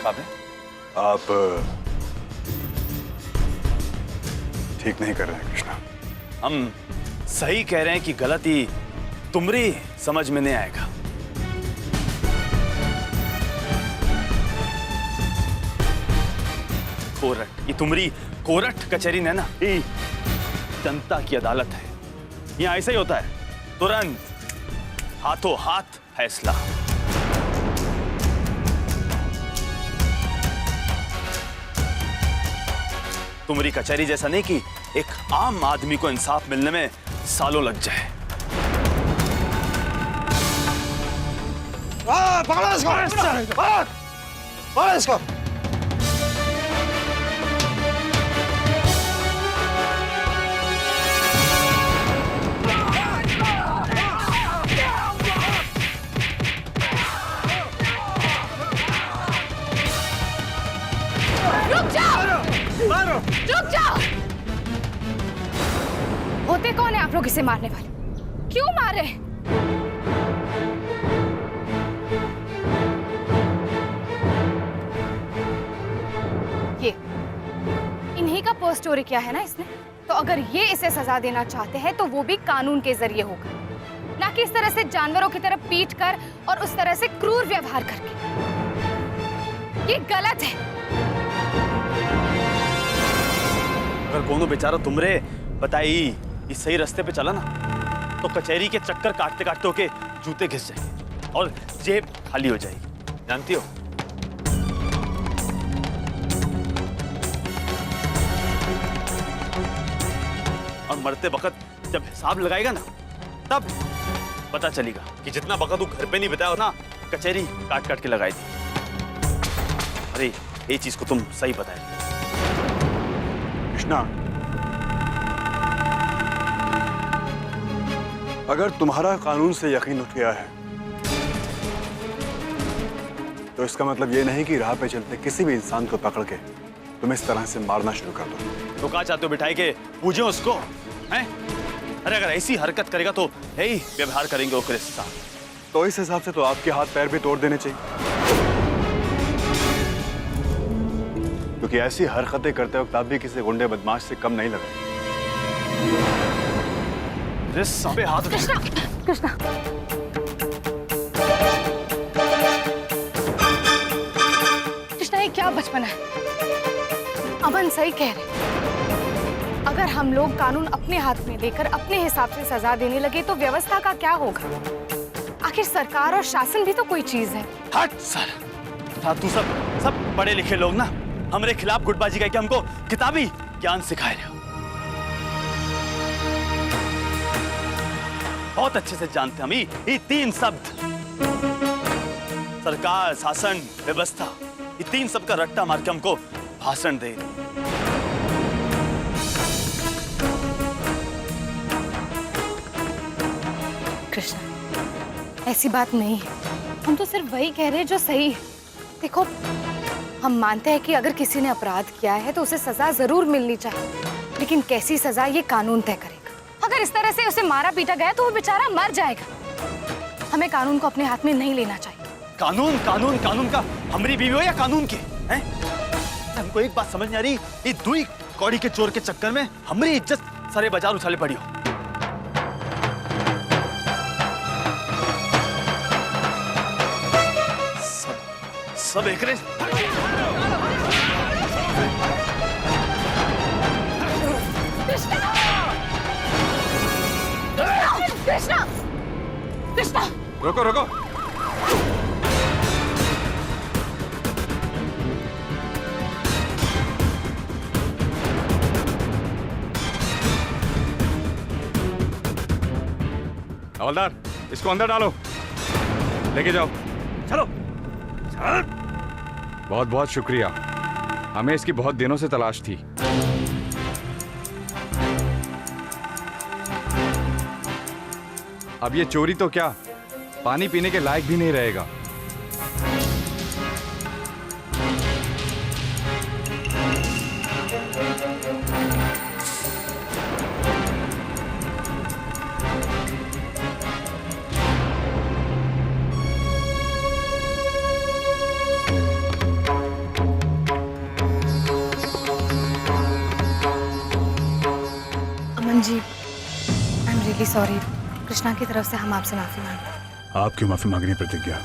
काबे, आप ठीक नहीं कर रहे हैं कृष्णा। हम सही कह रहे हैं कि गलती तुमरी समझ में नहीं आएगा। कोर्ट, ये तुमरी कोर्ट कचहरी ने ना, ये जनता की अदालत है। यहाँ ऐसा ही होता है, तुरंत हाथों हाथ फैसला। तुमरी कचहरी जैसा नहीं कि एक आम आदमी को इंसाफ मिलने में सालों लग जाए। पकड़ो इसको। रुक जाओ! होते कौन है आप लोग इसे मारने वाले? क्यों मार रहे? ये इन्हीं का पर्स चोरी किया है ना इसने, तो अगर ये इसे सजा देना चाहते हैं तो वो भी कानून के जरिए होगा, ना कि इस तरह से जानवरों की तरह पीट कर और उस तरह से क्रूर व्यवहार करके। ये गलत है। अगर कोनो बेचारा तुमरे बताई इस सही रास्ते पे चला ना, तो कचहरी के चक्कर काटते काटते होके जूते घिस जाएंगे और जेब खाली हो जाएगी, जानती हो। और मरते वक्त जब हिसाब लगाएगा ना, तब पता चलेगा कि जितना वक्त तू घर पे नहीं बिताया हो ना, कचहरी काट काट के लगाई थी। अरे ये चीज को तुम सही बताए कृष्णा, अगर तुम्हारा कानून से यकीन उठ गया है तो इसका मतलब ये नहीं कि राह पे चलते किसी भी इंसान को पकड़ के तुम इस तरह से मारना शुरू कर दो। तो क्या चाहते हो, बिठाई के पूजे उसको हैं? अरे अगर ऐसी हरकत करेगा तो यही व्यवहार करेंगे ओकरे के साथ। तो इस हिसाब से तो आपके हाथ पैर भी तोड़ देने चाहिए, क्योंकि ऐसी हरकतें करते वक्त आप भी किसी गुंडे बदमाश से कम नहीं लगे। पे हाथ। कृष्णा, कृष्णा, कृष्णा, ये क्या बचपना है? अमन सही कह रहे। अगर हम लोग कानून अपने हाथ में लेकर अपने हिसाब से सजा देने लगे तो व्यवस्था का क्या होगा? आखिर सरकार और शासन भी तो कोई चीज है। हट सर, तू सब पढ़े लिखे लोग ना हमारे खिलाफ गुटबाजी करके हमको किताबी ज्ञान सिखाए रहे हो। बहुत अच्छे से जानते हम ये तीन शब्द, सरकार, शासन, व्यवस्था, ये तीन शब्द का रट्टा मार के हमको भाषण दे। कृष्णा, ऐसी बात नहीं है। हम तो सिर्फ वही कह रहे हैं जो सही है। देखो, हम मानते हैं कि अगर किसी ने अपराध किया है तो उसे सजा जरूर मिलनी चाहिए, लेकिन कैसी सजा ये कानून तय करेगा। अगर इस तरह से उसे मारा पीटा गया तो वो बेचारा मर जाएगा। हमें कानून को अपने हाथ में नहीं लेना चाहिए। कानून कानून कानून का हमारी बीवी हो या कानून के हैं? हमको एक बात समझ नहीं आ रही, ये दुई कौड़ी के चोर के चक्कर में हमारी इज्जत सारे बाजार उछाले पड़ी हो। सब एक कृष्णा, कृष्णा, रुको रुको, हवलदार इसको अंदर डालो, लेके जाओ। चलो। बहुत बहुत शुक्रिया, हमें इसकी बहुत दिनों से तलाश थी। अब ये चोरी तो क्या, पानी पीने के लायक भी नहीं रहेगा। Really sorry. कृष्णा की तरफ से हम आपसे माफी मांगते हैं। आप क्यों माफी मांगनी प्रतिज्ञा?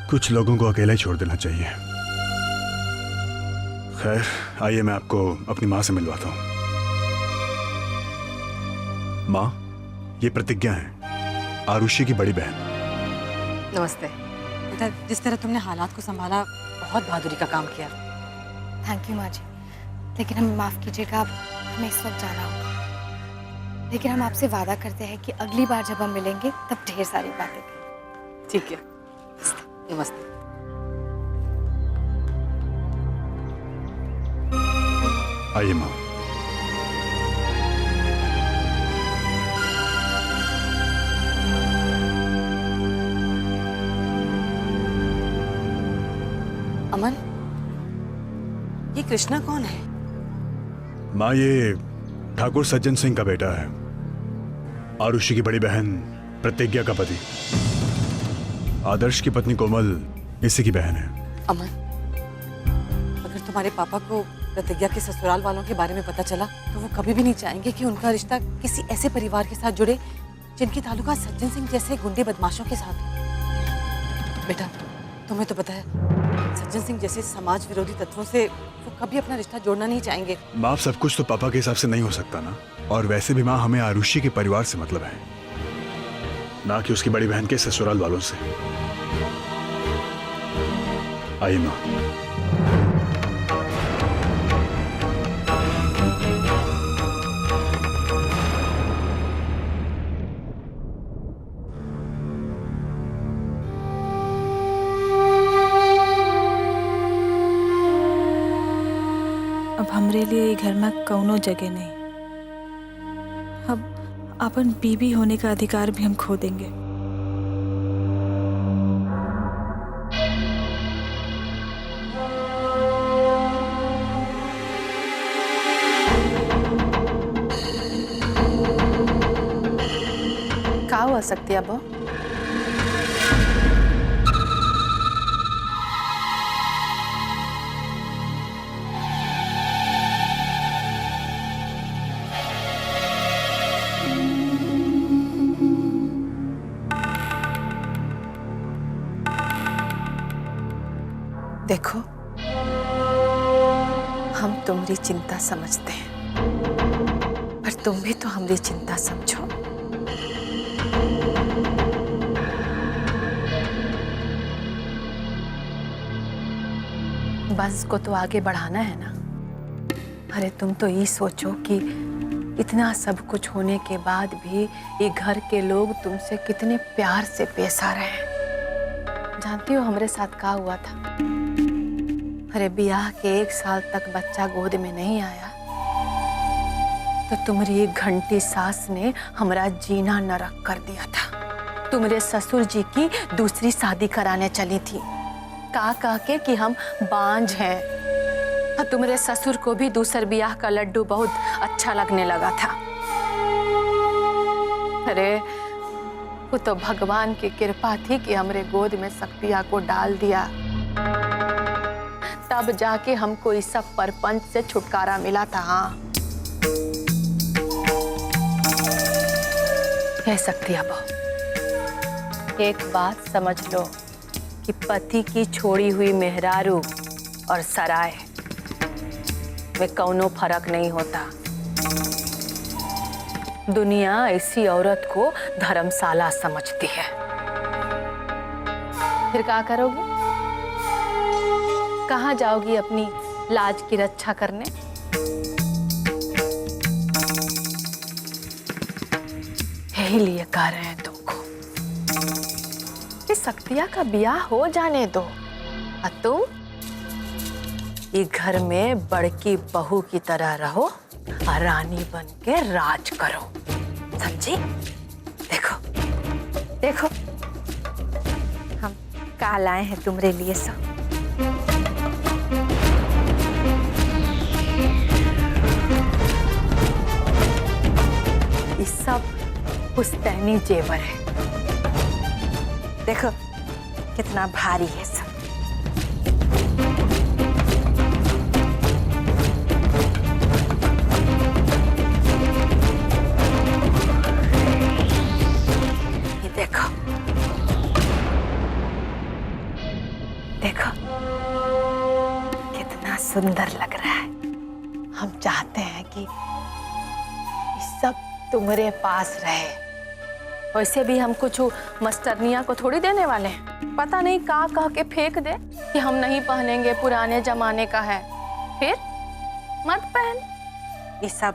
कुछ लोगों को अकेला ही छोड़ देना चाहिए। खैर, आइए मैं आपको अपनी माँ से मिलवाता हूँ। माँ, ये प्रतिज्ञा है, आरुषि की बड़ी बहन। नमस्ते बेटा, जिस तरह तुमने हालात को संभाला, बहुत बहादुरी का काम किया। थैंक यू माँ जी, लेकिन हमें माफ़ कीजिएगा, हमें इस वक्त जाना होगा। लेकिन हम आपसे वादा करते हैं कि अगली बार जब हम मिलेंगे तब ढेर सारी बातें करेंगे। ठीक है, नमस्ते। आइए माँ। अमन, ये कृष्णा कौन है? माँ, ये ठाकुर सज्जन सिंह का बेटा है, आरुषि की बड़ी बहन प्रतिज्ञा का पति। आदर्श की पत्नी कोमल इसी की बहन है। अमन, अगर तुम्हारे पापा को प्रतिज्ञा के ससुराल वालों के बारे में पता चला तो वो कभी भी नहीं चाहेंगे कि उनका रिश्ता किसी ऐसे परिवार के साथ जुड़े जिनकी ताल्लुकात सज्जन सिंह जैसे गुंडे बदमाशों के साथ हो। बेटा, तुम्हें तो पता है, सज्जन सिंह जैसे समाज विरोधी तत्वों से वो कभी अपना रिश्ता जोड़ना नहीं चाहेंगे। माँ, सब कुछ तो पापा के हिसाब से नहीं हो सकता ना। और वैसे भी माँ, हमें आरुषि के परिवार से मतलब है, ना कि उसकी बड़ी बहन के ससुराल वालों से। आइए माँ। अब हमरे लिए ये घर में कौनो जगह नहीं। अब अपन बीबी होने का अधिकार भी हम खो देंगे। का हुआ सकती है अब? देखो, हम तुम्हारी चिंता समझते हैं, पर तुम भी तो हमारी चिंता समझो। वंश को तो आगे बढ़ाना है ना। अरे तुम तो ये सोचो कि इतना सब कुछ होने के बाद भी ये घर के लोग तुमसे कितने प्यार से पेश आ रहे हैं। जानती हो हमारे साथ क्या हुआ था? अरे ब्याह के 1 साल तक बच्चा गोद में नहीं आया तो तुम्हारी एक घंटी सास ने हमारा जीना नरक कर दिया था। तुम्हारे ससुर जी की दूसरी शादी कराने चली थी, कह के कि हम बांझ हैं। और तुम्हारे ससुर को भी दूसर ब्याह का लड्डू बहुत अच्छा लगने लगा था। अरे वो तो भगवान की कृपा थी कि हमरे गोद में शक्तिया को डाल दिया, तब जाके हमको इस सब परपंच से छुटकारा मिला था। हाँ, कह सकती अब एक बात समझ लो कि पति की छोड़ी हुई मेहरारू और सराय में कौनो फर्क नहीं होता। दुनिया ऐसी औरत को धर्मशाला समझती है। फिर क्या करोगी? कहाँ जाओगी अपनी लाज की रक्षा करने? यही लिए कह रहे हैं तुमको कि शक्तिया का ब्याह हो जाने दो और तुम ये घर में बड़की बहू की तरह रहो और रानी बन के राज करो, समझी? देखो देखो हम क्या लाए हैं तुम्हारे लिए सब। ये सब पुश्तैनी जेवर है, देखो कितना भारी है सब। सुंदर लग रहा है। हम चाहते हैं कि ये सब तुम्हारे पास रहे। वैसे भी हम कुछ मस्टरनिया को थोड़ी देने वाले हैं। पता नहीं कह के फेंक दे कि हम नहीं पहनेंगे, पुराने जमाने का है, फिर मत पहन। ये सब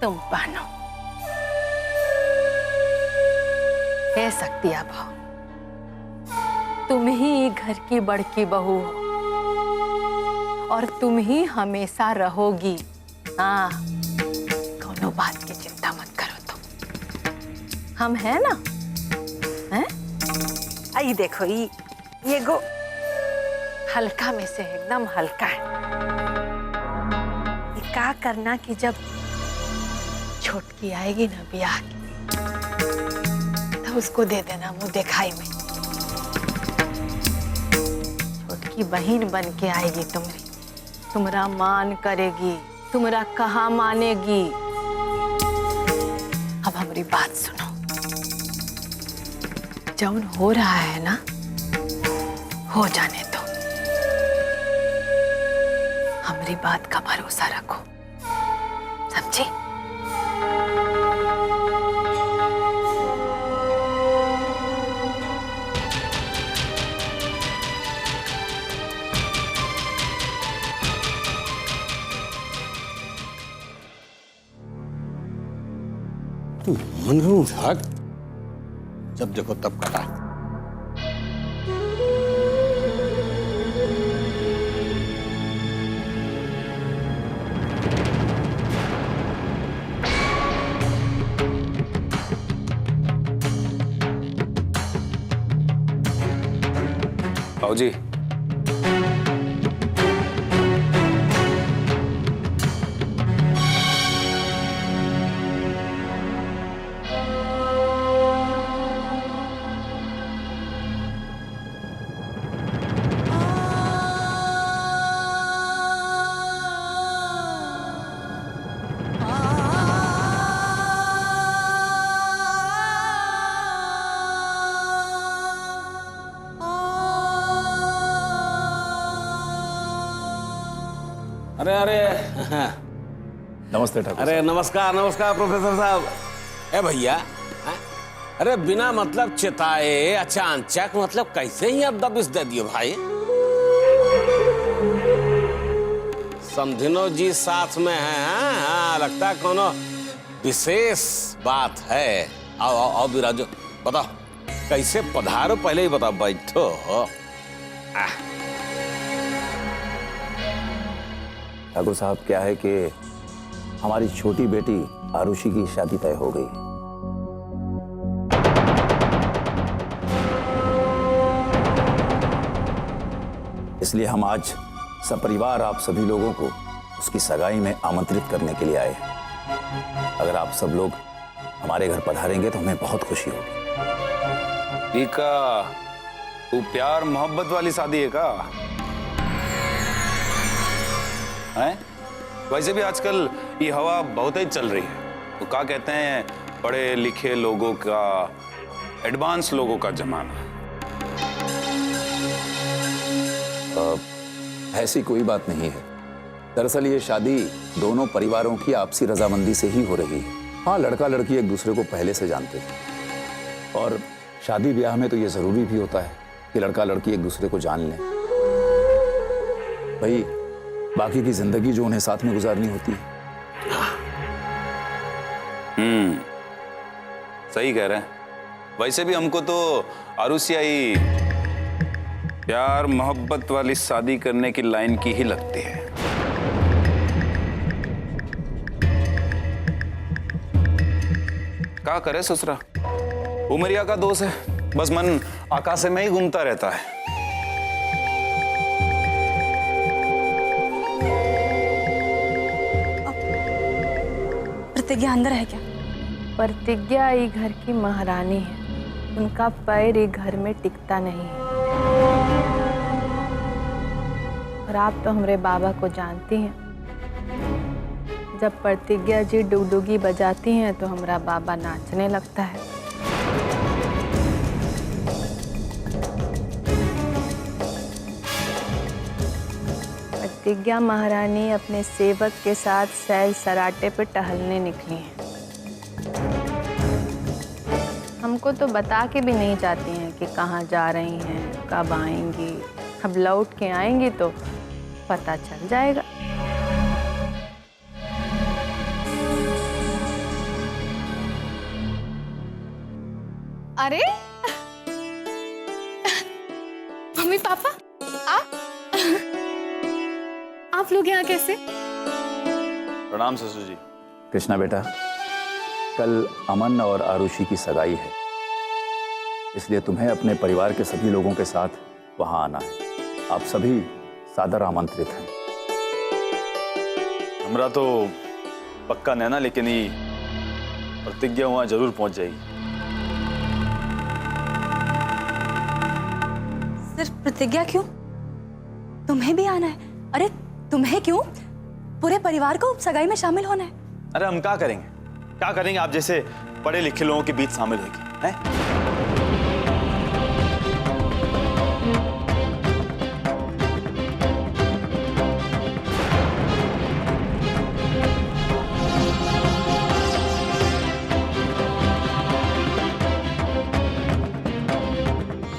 तुम पहनो। हे शक्तिया बहू, तुम ही घर की बड़की बहू हो और तुम ही हमेशा रहोगी। हाँ, दोनों बात की चिंता मत करो तुम। हम हैं ना? हैं? आई देखो, ये गो हल्का में से एकदम हल्का है। ये क्या करना कि जब छोटकी आएगी ना ब्याह की, तब उसको दे देना मुंह दिखाई में। छोटकी बहन बन के आएगी तुम्हारी, तुम्हारा मान करेगी, तुम्हारा कहा मानेगी। अब हमारी बात सुनो। जौन हो रहा है ना, हो जाने दो। हमारी बात का भरोसा रखो, समझी? मनरू हट, जब देखो तब कटा। बाबूजी, अरे अरे नमस्ते ठाकुर। अरे नमस्कार नमस्कार प्रोफेसर साहब। ए भैया, अरे बिना मतलब चिताए अचानक मतलब कैसे ही आप दबिश दे दिए भाई? समझिनो जी साथ में है। हाँ, लगता है कोनो विशेष बात है। आओ आओ आओ बिराजो, बताओ कैसे पधारो, पहले ही बताओ। बैठो। ठाकुर साहब, क्या है कि हमारी छोटी बेटी आरुषि की शादी तय हो गई। इसलिए हम आज सपरिवार आप सभी लोगों को उसकी सगाई में आमंत्रित करने के लिए आए हैं। अगर आप सब लोग हमारे घर पधारेंगे तो हमें बहुत खुशी होगी। टीका, तू प्यार मोहब्बत वाली शादी है का? हैं? वैसे भी आजकल ये हवा बहुत ही चल रही है। तो क्या कहते हैं, पढ़े लिखे लोगों का, एडवांस लोगों का जमाना। ऐसी कोई बात नहीं है। दरअसल ये शादी दोनों परिवारों की आपसी रजामंदी से ही हो रही है। हाँ, लड़का लड़की एक दूसरे को पहले से जानते थे और शादी ब्याह में तो ये जरूरी भी होता है कि लड़का लड़की एक दूसरे को जान लें। भाई, बाकी की जिंदगी जो उन्हें साथ में गुजारनी होती है। सही कह रहे हैं। वैसे भी हमको तो आरुषियाई प्यार मोहब्बत वाली शादी करने की लाइन की ही लगती है। क्या करे ससुरा, उमरिया का दोष है, बस मन आकाश में ही घूमता रहता है। प्रतिज्ञा अंदर है क्या? प्रतिज्ञा ये घर की महारानी है, उनका पैर ये घर में टिकता नहीं है। और आप तो हमारे बाबा को जानती हैं, जब प्रतिज्ञा जी डुगडुगी बजाती हैं तो हमारा बाबा नाचने लगता है। प्रतिज्ञा महारानी अपने सेवक के साथ सैर सराटे पर टहलने निकली हैं। हमको तो बता के भी नहीं जाती हैं कि कहाँ जा रही हैं, कब आएंगी। अब लौट के आएंगी तो पता चल जाएगा। अरे मम्मी पापा आप लोग यहाँ कैसे? प्रणाम ससुर जी। कृष्णा बेटा, कल अमन और आरुषि की सगाई है, इसलिए तुम्हें अपने परिवार के सभी लोगों के साथ वहां आना है। आप सभी सादर आमंत्रित हैं। हमरा तो पक्का नैना, लेकिन ये प्रतिज्ञा वहां जरूर पहुंच जाएगी। सिर्फ प्रतिज्ञा क्यों? तुम्हें भी आना है। अरे तुम्हें क्यों, पूरे परिवार को सगाई में शामिल होना है। अरे हम क्या करेंगे, क्या करेंगे? आप जैसे पढ़े लिखे लोगों के बीच शामिल होगी हैं?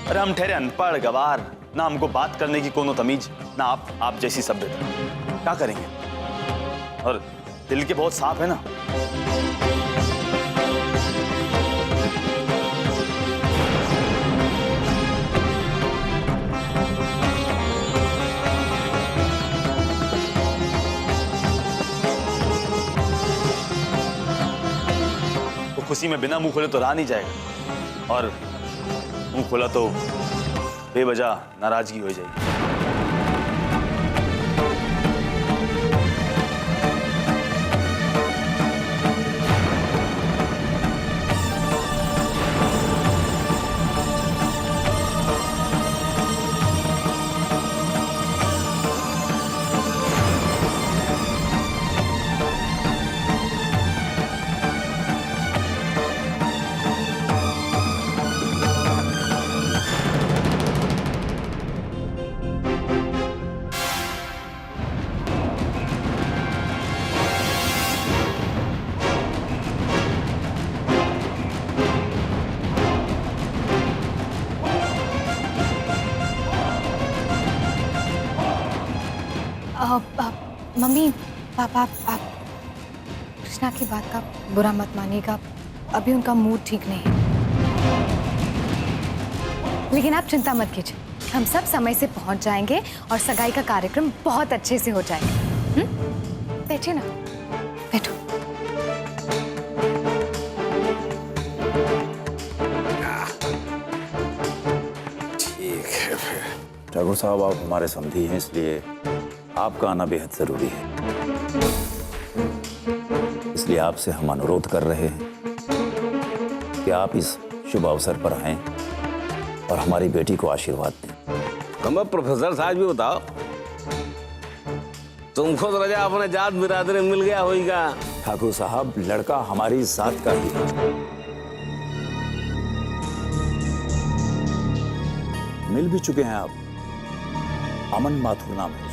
अरे हम ठहरे अनपढ़ गवार, ना हमको बात करने की कोनो तमीज, ना आप जैसी सभ्यता। क्या करेंगे? और दिल के बहुत साफ है ना। तो खुशी में बिना मुंह खोले तो रहा नहीं जाएगा, और मुंह खोला तो बेवजह नाराजगी हो जाएगी। मम्मी पापा आप कृष्णा की बात का बुरा मत मानिएगा, अभी उनका मूड ठीक नहीं है। लेकिन आप चिंता मत कीजिए, हम सब समय से पहुंच जाएंगे और सगाई का कार्यक्रम बहुत अच्छे से हो जाएगा। बैठिए ना, बैठो। ठीक है फिर। ठाकुर साहब, आप हमारे समधी हैं, इसलिए आपका आना बेहद जरूरी है। इसलिए आपसे हम अनुरोध कर रहे हैं कि आप इस शुभ अवसर पर आएं और हमारी बेटी को आशीर्वाद दें। हमें प्रोफेसर साहब भी बताओ, तुमको तो रजा अपने जात बिरादरी मिल गया होगा। ठाकुर साहब, लड़का हमारी जात का ही है। मिल भी चुके हैं आप। अमन माथुर नाम है।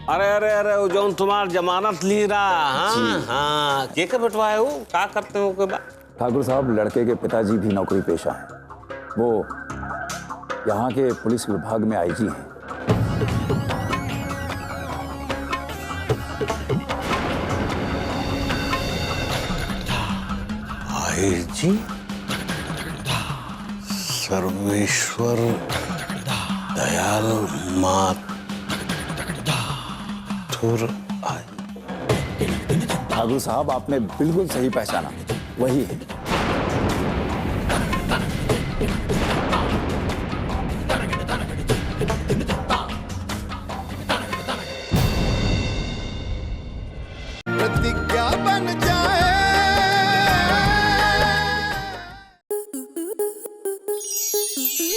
अरे अरे अरे, वो जो तुम्हार जमानत ली रहा, हाँ हाँ, के बटवा है वो, क्या करते हो के बाद? ठाकुर साहब, लड़के के पिताजी भी नौकरी पेशा हैं। वो यहाँ के पुलिस विभाग में आईजी हैं। आईजी? सर्वेश्वर दयाल मात ठाकुर साहब, आपने बिल्कुल सही पहचाना, वही है। प्रतिज्ञा बन जाए।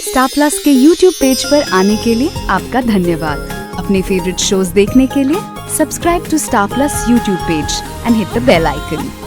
स्टार प्लस के YouTube पेज पर आने के लिए आपका धन्यवाद। अपने फेवरेट शोज देखने के लिए subscribe to Star Plus YouTube page and hit the bell icon.